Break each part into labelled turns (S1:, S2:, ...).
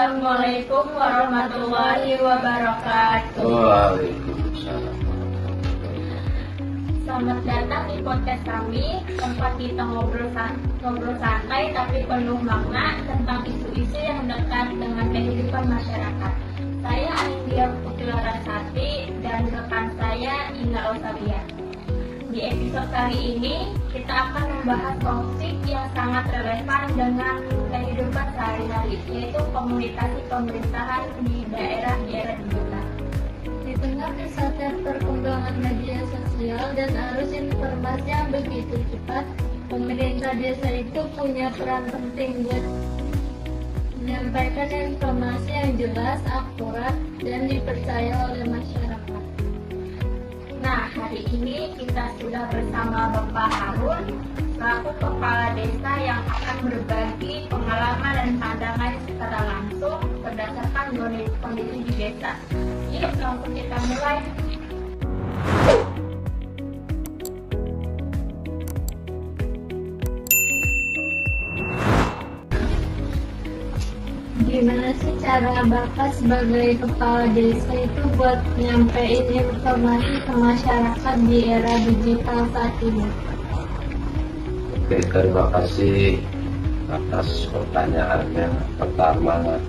S1: Assalamualaikum warahmatullahi wabarakatuh.
S2: Waalaikumsalam.
S1: Selamat datang di podcast kami, tempat kita ngobrol santai tapi penuh makna tentang isu-isu yang dekat dengan kehidupan masyarakat. Saya Anindya Putri Larasati dan rekan saya Ina Rosalia. Di episode kali ini kita akan membahas topik yang sangat relevan dengan kehidupan sehari-hari, yaitu komunikasi pemerintahan di daerah digital.
S3: Di tengah pesatnya perkembangan media sosial dan arus informasi yang begitu cepat, pemerintah desa itu punya peran penting buat menyampaikan informasi yang jelas, akurat, dan dipercaya oleh masyarakat.
S1: Nah, hari ini kita sudah bersama Bapak Harun selaku Kepala Desa yang akan berbagi pengalaman dan pandangan secara langsung berdasarkan kondisi di desa. Yuk, langsung kita mulai.
S3: Gimana sih cara Bapak sebagai kepala desa itu buat nyampein informasi ke masyarakat di era digital saat ini?
S2: Oke, terima kasih atas pertanyaannya. Pertama,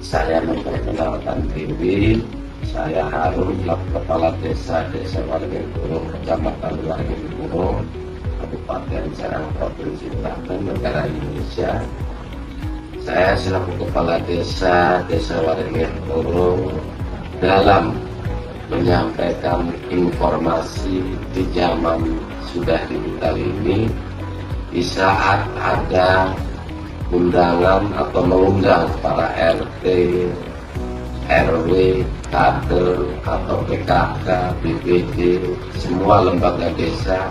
S2: saya memperkenalkan diri. Saya Harun, Kepala Desa Waringin-Burung, Kecamatan Waringin-Burung, Kabupaten Serang, Provinsi Banten, Negara Indonesia. Saya selaku Kepala Desa Waringin-Burung dalam menyampaikan informasi di zaman sudah digital ini, di saat ada undangan atau mengundang para RT, RW, kader atau PKK, BPD, semua lembaga desa,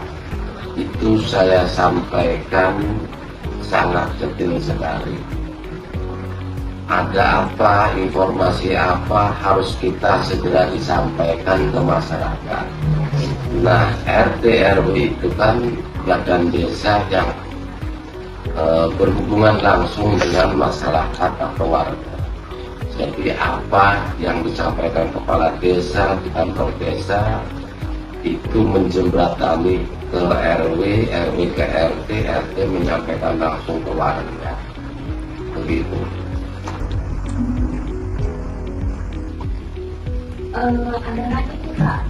S2: itu saya sampaikan sangat detail sekali. Ada apa, informasi apa harus kita segera disampaikan ke masyarakat. Nah, RT RW itu kan badan desa yang berhubungan langsung dengan masyarakat atau warga. Jadi apa yang disampaikan kepala desa di kantor desa itu menjembatani ke RW, RW ke RT, RT menyampaikan langsung ke warga. Begitu.
S1: Ada lagi Pak,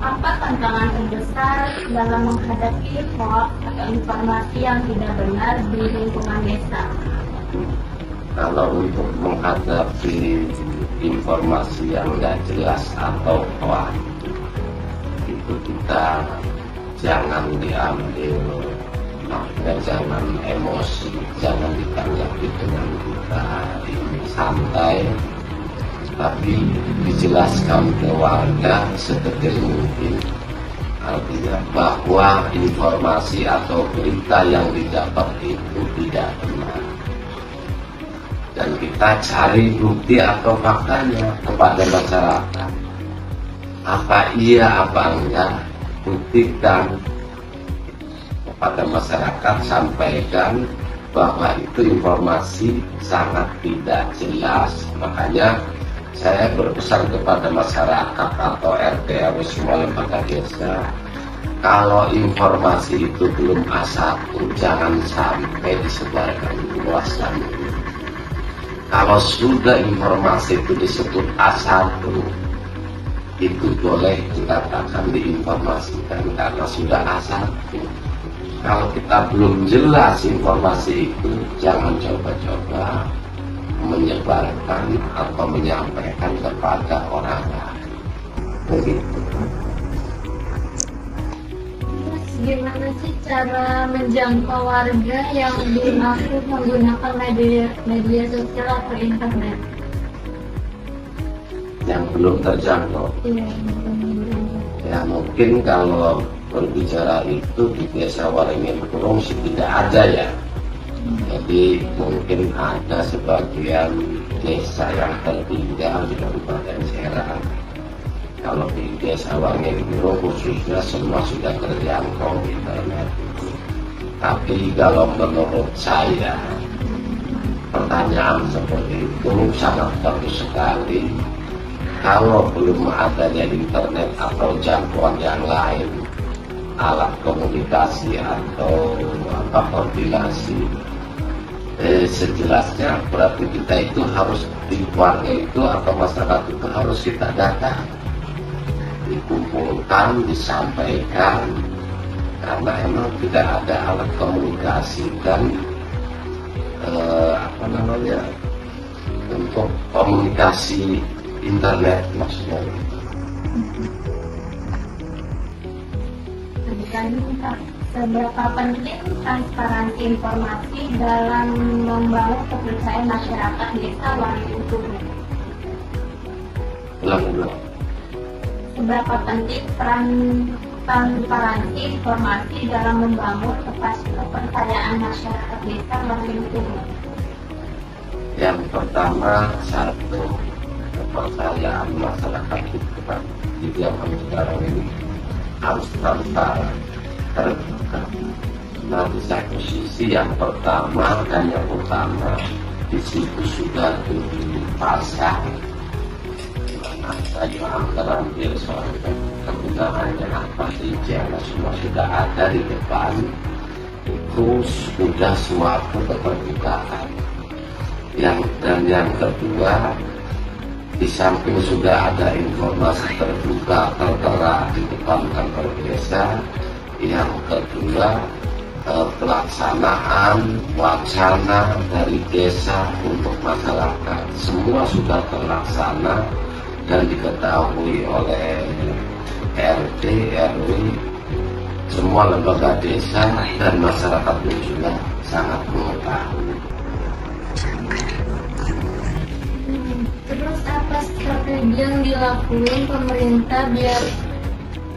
S1: apa tantangan terbesar dalam menghadapi hoax atau informasi yang tidak benar di lingkungan desa?
S2: Kalau untuk menghadapi informasi yang tidak jelas atau hoax, itu kita jangan diambil, jangan emosi, jangan ditanggapi dengan kita ini santai, tapi dijelaskan ke warga sedetail mungkin. Artinya bahwa informasi atau berita yang didapat itu tidak benar, dan kita cari bukti atau faktanya kepada masyarakat. Apa iya apa enggak, buktikan kepada masyarakat, sampaikan bahwa itu informasi sangat tidak jelas. Makanya saya berpesan kepada masyarakat atau RT atau semua lembaga desa, kalau informasi itu belum A1, jangan sampai disebarkan luaskan. Kalau sudah informasi itu disebut A1, itu boleh dikatakan diinformasikan karena sudah A1. Kalau kita belum jelas informasi itu, jangan coba-coba menyebarkan atau menyampaikan kepada orang lain. Begitu.
S3: Terus gimana sih cara menjangkau warga yang mengaku menggunakan media sosial atau internet?
S2: Yang belum terjangkau.
S3: Iya,
S2: Ya mungkin kalau berbicara itu di desa Waringin-Burung sih tidak ada ya. Jadi mungkin ada sebagian desa yang tertinggal di Kabupaten Serang. Kalau di desa Waringin-Burung khususnya semua sudah terjangkau internet. Tapi kalau menurut saya pertanyaan seperti itu sangat bagus sekali. Kalau belum adanya internet atau jangkauan yang lain, alat komunikasi atau koordinasi, sejelasnya berarti kita itu harus di warga itu atau masyarakat itu harus kita data, dikumpulkan, disampaikan, karena emang tidak ada alat komunikasi dan untuk komunikasi internet maksudnya.
S1: Selanjutnya, seberapa penting transparansi informasi dalam membangun kepercayaan masyarakat desa Waringin?
S2: Ulang.
S1: Seberapa penting peran transparansi informasi dalam membangun kepercayaan masyarakat desa Waringin?
S2: Yang pertama, satu, kepercayaan masyarakat itu kan di zaman sekarang ini harus transparan, terbuka. Nah, di satu sisi yang pertama dan yang utama di situ sudah dipasang ada anggaran desa, kegunaannya apa saja, semua sudah ada di depan. Itu sudah suatu keterbukaan. Yang kedua, di samping sudah ada informasi terbuka tertera di depan kantor desa, yang kedua pelaksanaan wacana dari desa untuk masyarakat semua sudah terlaksana dan diketahui oleh RT, RW, semua lembaga desa dan masyarakat pun juga sangat mengetahui.
S3: Terus apa strategi yang dilakukan pemerintah biar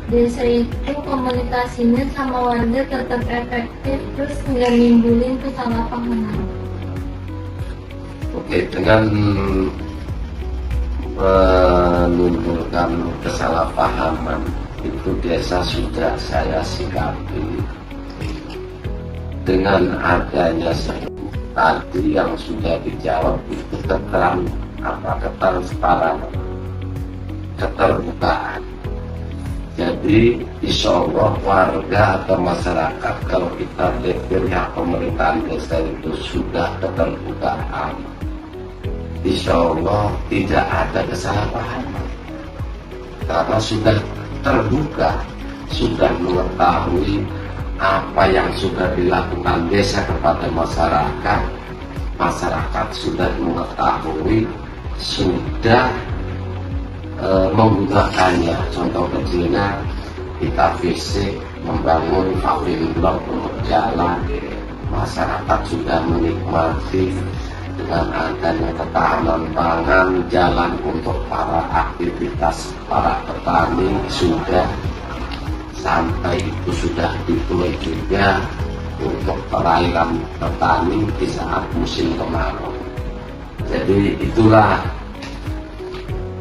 S3: desa itu komunikasinya sama warga tetap efektif terus nggak nimbulin kesalahpahaman?
S2: Oke, dengan menimbulkan kesalahpahaman itu desa sudah saya sikapi dengan adanya tadi yang sudah dijawab itu keterbukaan. Jadi insya Allah warga atau masyarakat kalau kita lihat pihak pemerintahan desa itu sudah keterbukaan, insya Allah tidak ada kesalahpahaman karena sudah terbuka, sudah mengetahui apa yang sudah dilakukan desa kepada masyarakat, masyarakat sudah mengetahui, sudah menggunakannya. Contoh kecilnya kita fisik membangun paving blok untuk jalan, masyarakat sudah menikmati dengan adanya ketahanan pangan, jalan untuk para aktivitas para petani sudah sampai itu sudah dimulai juga untuk perairan petani di saat musim kemarau. Jadi itulah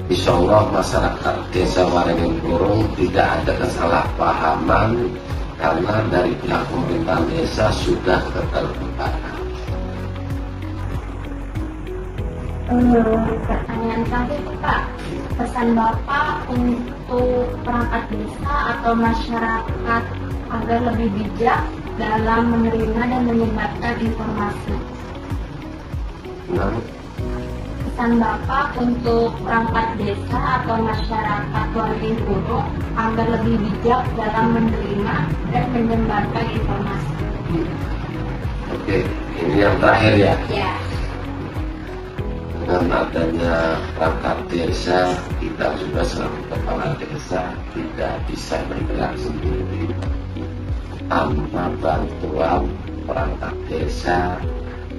S2: insya Allah masyarakat desa Waringin Burung tidak ada kesalahpahaman karena dari pihak pemerintahan desa sudah keterbukaan.
S1: Pertanyaan tadi Pak, pesan Bapak untuk perangkat desa atau masyarakat agar lebih bijak dalam menerima dan menyebarkan informasi. Pesan Bapak untuk perangkat desa atau masyarakat Waringin Burung agar lebih bijak dalam menerima dan menyebarkan informasi.
S2: Oke, ini yang terakhir ya.
S1: Ya.
S2: Dengan adanya perangkat desa, kita juga selaku kepala desa tidak bisa bergerak sendiri tanpa bantuan perangkat desa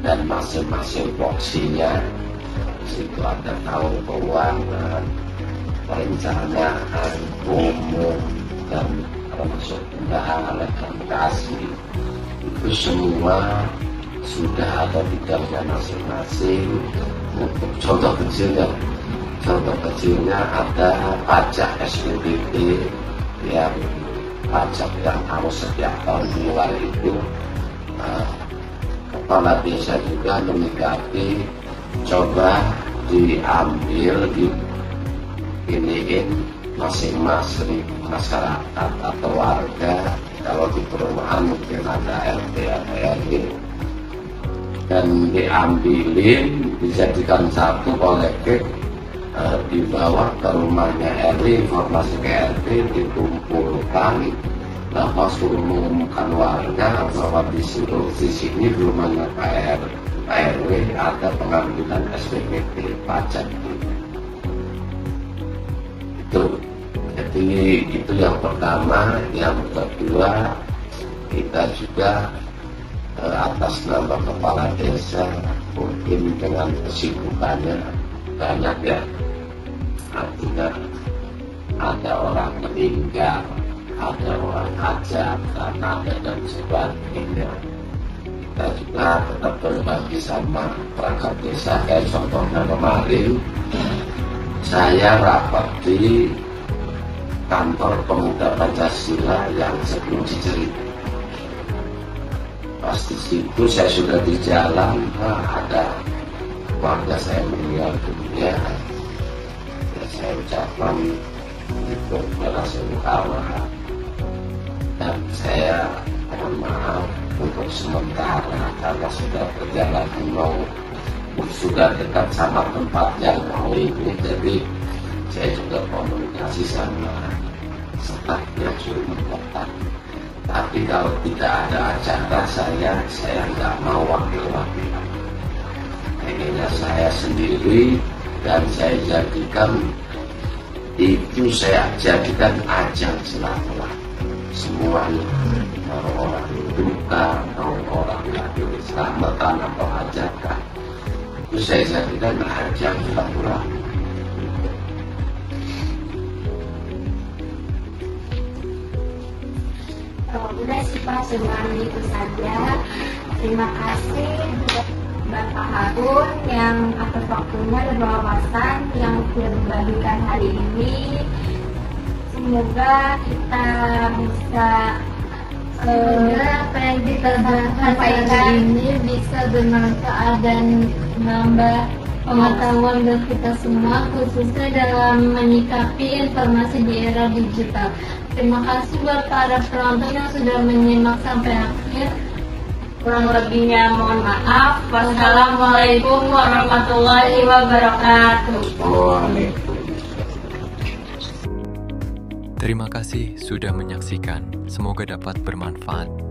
S2: dan masing-masing porsinya. Situ ada tahun keuangan, perencanaan, umum, dan termasuk pembahasan elektrifikasi. Itu semua sudah ada di dalamnya masing-masing. Untuk contoh kecilnya ada pajak SPBD yang pajak yang harus setiap tahun dimulai itu kepala desa juga menyikapi, coba diambil di iniin masing-masing masyarakat atau warga. Kalau di perumahan mungkin ada RT atau RW, dan diambilin, dijadikan satu kolektif, dibawa ke rumahnya RW, informasi ke RT, dikumpulkan, lalu suruh mengumumkan warga bahwa disuruh di sini di rumahnya Pak RW ada pengambilan SPPT pajak. Jadi itu yang pertama. Yang kedua, kita juga atas nama kepala desa, mungkin dengan kesibukannya banyak ya, artinya ada orang meninggal, ada orang hajat, ada dan sebagainya. Kita juga tetap berbagi sama perangkat desa. Kayak contohnya kemarin saya rapat di kantor pemuda Pancasila yang sebelum Cijerih. Pas di situ saya sudah di jalan, ada warga saya meninggal dunia. Ya, saya ucapkan itu bela-sungkawa, dan saya mohon maaf untuk sementara karena sudah berjalan sudah dekat sama tempat yang mau ini, jadi saya juga komunikasi sama stafnya suruh mendapat. Tapi kalau tidak ada acara, saya nggak mau wakil-wakil. Akhirnya saya sendiri, dan saya jadikan itu, saya jadikan ajang silaturahmi semuanya. Kalau orang duka, kalau orang lagi selamatan atau hajatan, itu saya jadikan ajang silaturahmi.
S1: Udah sih Pak, cuman itu saja. Terima kasih buat Bapak Harun yang atas waktunya dan wawasan yang sudah dibagikan hari ini. Semoga kita bisa
S3: apa yang kita bahas hari ini bisa bermanfaat dan menambah pengetahuan buat kita semua, khususnya dalam menyikapi informasi di era digital. Terima kasih buat para penonton yang sudah menyimak sampai akhir.
S1: kurang lebihnya mohon maaf. Wassalamualaikum warahmatullahi wabarakatuh.
S4: Terima kasih sudah menyaksikan. Semoga dapat bermanfaat.